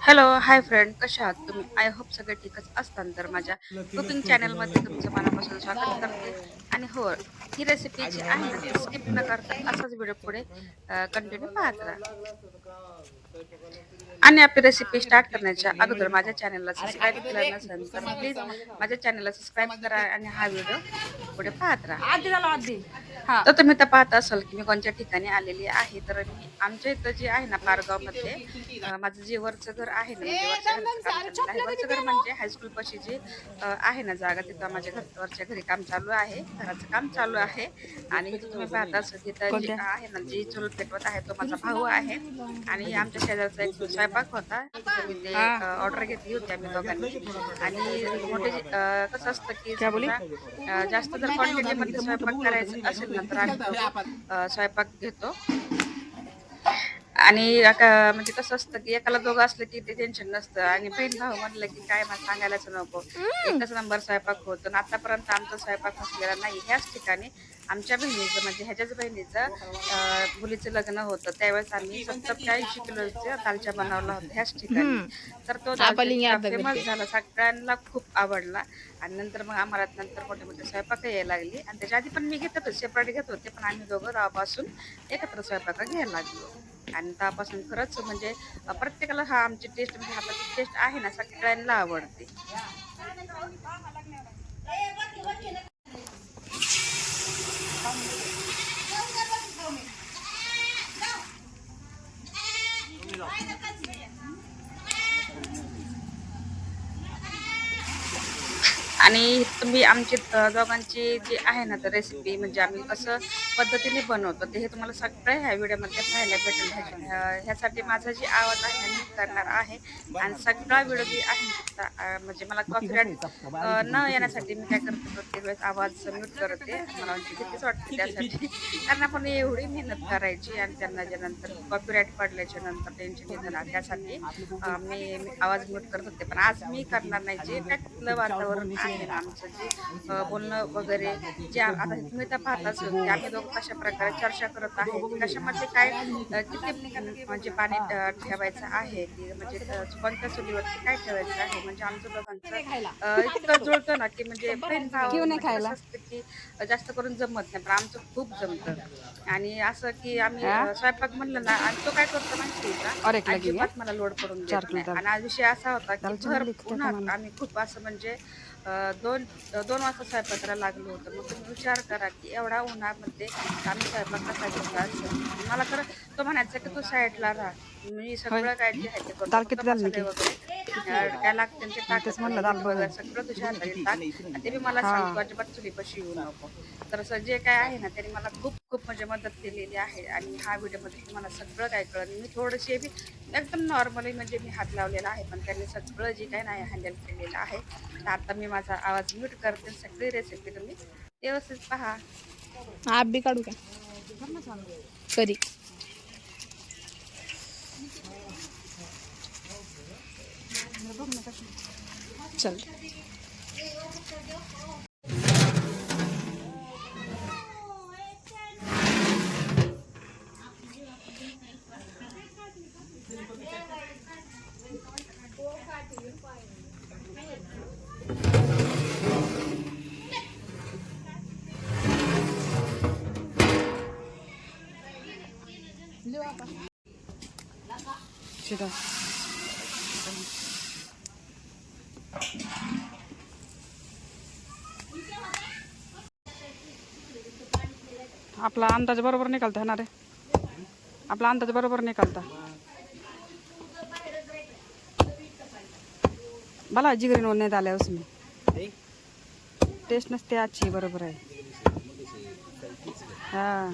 Hello, hi friend, कशा आहात तुम्ही? आय होप सगळे ठीकच असताल. तर माझ्या कुकिंग चॅनलमध्ये तुमचं मनापासून स्वागत करते. आणि हो, ही रेसिपी जी आहे ना, ती स्किप न करता असाच व्हिडिओ पुढे कंटिन्यू पाहत राहा. आणि आपली रेसिपी स्टार्ट करण्याच्या अगोदर माझ्या चॅनलला सबस्क्राईब केलं नसेल तर प्लीज माझ्या चॅनलला सबस्क्राईब करा आणि हा व्हिडिओ पुढे पाहत राहा. तर तुम्ही तर पाहत असाल की मी कोणत्या ठिकाणी आलेली आहे. तर मी आमच्या इथं जे आहे ना, पारगावमध्ये माझं जे वरचं घर आहे ना, म्हणजे वरच्या घराचं काम चाललेलं आहे. वरचं घर म्हणजे हायस्कूल पाशी जी आहे ना जागा, तिथं माझ्या वरच्या घरी काम चालू आहे, घराचं काम चालू आहे. आणि इथं तुम्ही पाहता असाल तिथं जी आहे ना, जी चूल पेटवत आहे तो माझा भाऊ आहे. आणि आमच्या शेजारचा एक स्वयंपाक होता, तिथं मी ते ऑर्डर घेतली होती आम्ही दोघांनी. आणि मोठे कसं असतं की समजा जास्त जर क्वांटिटीमध्ये स्वयंपाक करायचा असेल ना, तर आम्ही स्वयंपाक घेतो. आणि आता म्हणजे कसं असतं की एकाला दोघं असलं की ते टेन्शन नसतं, आणि बहीण भाऊ म्हणलं की काय मला सांगायलाच नको. एकच नंबर स्वयंपाक होतो. आणि आतापर्यंत आमचा स्वयंपाक नसलेला नाही. ह्याच ठिकाणी आमच्या बहिणीचं, म्हणजे ह्याच्याच बहिणीचं मुलीचं लग्न होतं, त्यावेळेस आम्ही 70 ते 80 किलोचा दालचा बनवला होता ह्याच ठिकाणी. तर तो दालचा इतका फेमस झाला, सगळ्यांना खूप आवडला. आणि नंतर मग आम्हाला नंतर मोठे मोठे स्वयंपाक यायला लागली. आणि त्याच्या आधी पण मी घेत होते, सेपरेट घेत होते, पण आम्ही दोघं तेव्हापासून एकत्र स्वयंपाक घ्यायला लागलो. आणि तेव्हापासून खरंच म्हणजे प्रत्येकाला हा आमची टेस्ट, म्हणजे हाताची टेस्ट आहे ना, सगळ्यांना आवडते. आणि तुम्ही आमची दोघांची जी आहे ना, तर रेसिपी म्हणजे आम्ही कसं पद्धतीने बनवतो ते हे तुम्हाला सगळं ह्या व्हिडिओमध्ये पाहायला भेटेल. ह्यासाठी माझा जी आवाज आहे ना, मी करणार आहे. आणि सगळा व्हिडिओ जी आहे ना, तिथला म्हणजे मला कॉपीराईट न येण्यासाठी मी काय करते, प्रत्येक वेळेस आवाज म्यूट करते. मला म्हणजे भीतीच वाटते त्यासाठी, कारण आपण एवढी मेहनत करायची आणि त्यांना जे नंतर कॉपीराईट पडल्याच्या नंतर टेन्शन येतं ना, त्यासाठी मी आवाज म्यूट करत होते. पण आज मी करणार नाही. जे काय तिथलं वातावरण आहे ना, आमचं जे बोलणं वगैरे, जे आता तुम्ही तर पाहत असाल की आम्ही दोघं कशा प्रकारे चर्चा करत आहे, की कशामध्ये काय किती म्हणजे पाणी ठेवायचं आहे, की म्हणजे कोणत्या चुलीवरती काय ठेवायचं आहे. म्हणजे आमचं दोघांचं इतकं जुळतं ना, की म्हणजे बहीण भाव म्हणजे कसं असतं की जास्त करून जमत नाही, पण आमचं खूप जमतं. आणि असं की आम्ही स्वयंपाक म्हणलं ना, आणि तो काय करतो माहिती आहे का, अजिबात मला लोड पडून देत नाही. आणि आज विषय असा होता की भर उन्हात आम्ही खूप असं म्हणजे दोन 2 वाजता स्वयंपाकाला लागलो होतो. मग तुम्ही विचार करा की एवढ्या उन्हामध्ये आम्ही स्वयंपाक कसा घेतला असेल. मला तर तो म्हणायचा की तू साईडला राहा, मी सगळं काय जे आहे ते करतो, फक्त मसाले वगैरे काय लागते ते टाकत राहा, मीठ वगैरे सगळं तुझ्या हाताने टाक, आणि ते बी मला सांग तू अजिबात चुलीपाशी येऊ नको. तर असं जे काय आहे ना, त्यांनी मला खूप खूप म्हणजे मदत केलेली आहे. आणि ह्या व्हिडिओमध्ये तुम्हाला सगळं काय कळलं. मी थोडीशी बी एकदम नॉर्मली म्हणजे मी हात लावलेला आहे, पण त्यांनी सगळं जे काही नाही हँडल केलेलं आहे. तर आता मी माझा आवाज म्यूट करते. सगळी रेसिपी तुम्ही व्यवस्थित पहा. आप भी काढू का कधी चल. शिरा आपला अंदाज बरोबर निकालता येणार आहे. आपला अंदाज बरोबर निकालता मला जिगरी नोंद नाही आल्या उसमें टेस्ट नसते आजची. बरोबर आहे. हा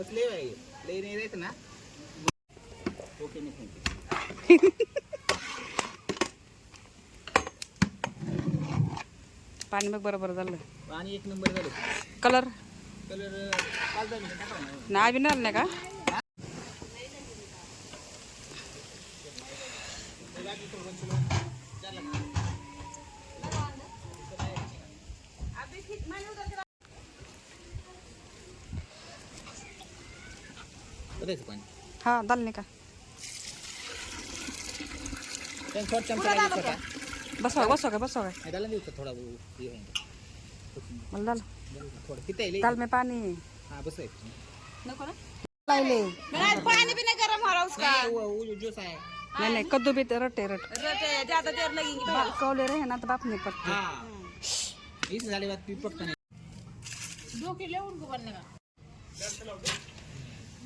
ले नहीं रहते ना ओके नहीं पाणी मग बरोबर झालं. पाणी एक नंबर झालं. कलर कलर 5-10 मिनिटं टाकावं ना. नाही बिनार नाही का. बघायचं पाणी हा दाल नाही का त्यानं थोडं चमचा लागेल का बसवा काय नाही त्याला देऊ का थोडा हे आहे. मला दाल थोडं किती आहे लई? दाल में पाणी हा बस आहे लाइले पानी भी नहीं गर्म हो रहा उसका नाही, वो ज्यूस आहे नहीं कद्दू भी रटे ज्यादा देर लगेगी कौले रहे ना तो बाप नहीं पड़ते हा इस झाले बात ती पटकन आहे. 2 किलो उनको बनने का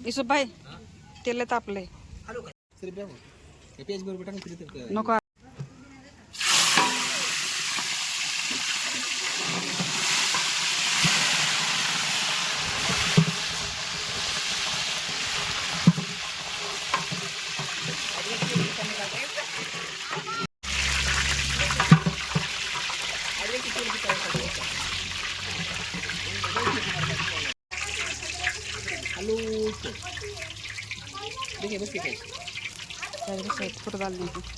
इसो भाई तेल तापले हॅलो का सर बघ हे पेज बरोबर टाकून तरी तर नको हॅलो देखिए बस ठीक है पूरा डाल दीजिए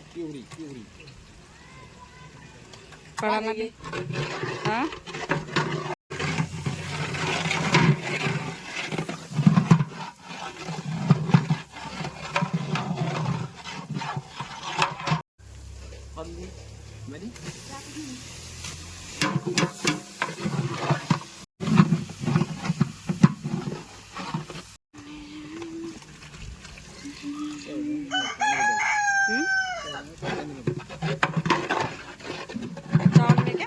पिवरी पड़ा ना हाँ हल्दी मध्ये चावल में क्या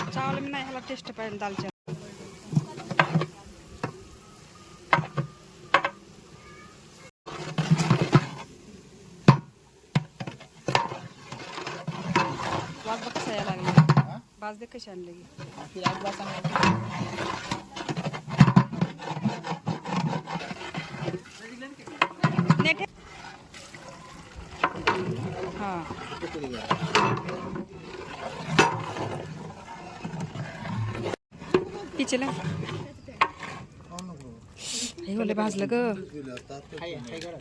चावल में नहीं हला टेस्ट पाए दाल चावल बाज बघ कसा यायला लागली बाज दे कशी आणली फिर आज बात सांगा नेट हाँ पीछे ले हे बोले भाजलं ग हाय हाय करा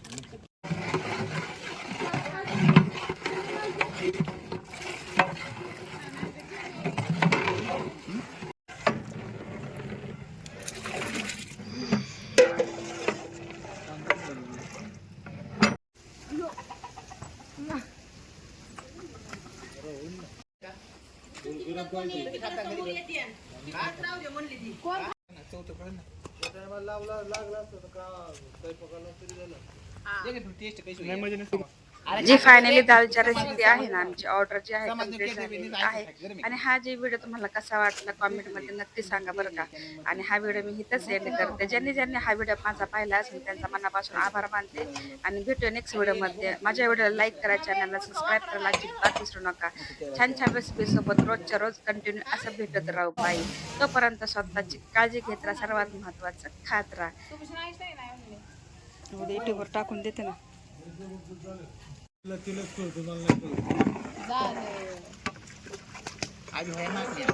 टेस्ट कशी जी फायनली दालच्या रेसिपी आहे ना आमची ऑर्डर जी आहे complete झालेली आहे आणि हा जे व्हिडिओ तुम्हाला कसा वाटला कॉमेंटमध्ये नक्की सांगा बरं का आणि हा व्हिडिओ मी इथंच एंड करते ज्यांनी हा व्हिडिओ माझा पाहिला असेल त्यांचा मनापासून आभार मानते आणि भेटूया नेक्स्ट व्हिडिओमध्ये माझ्या व्हिडिओला लाईक करा चॅनलला सबस्क्राईब करायला अजिबात विसरू नका छान रेसिपी सोबत रोजच्या रोज कंटिन्यू असं भेटत राहू बाई तोपर्यंत स्वतःची काळजी घेत राहा सर्वात महत्त्वाचं खात राहा उद्या युट्यूबवर टाकून देते ना आज आहे मागणी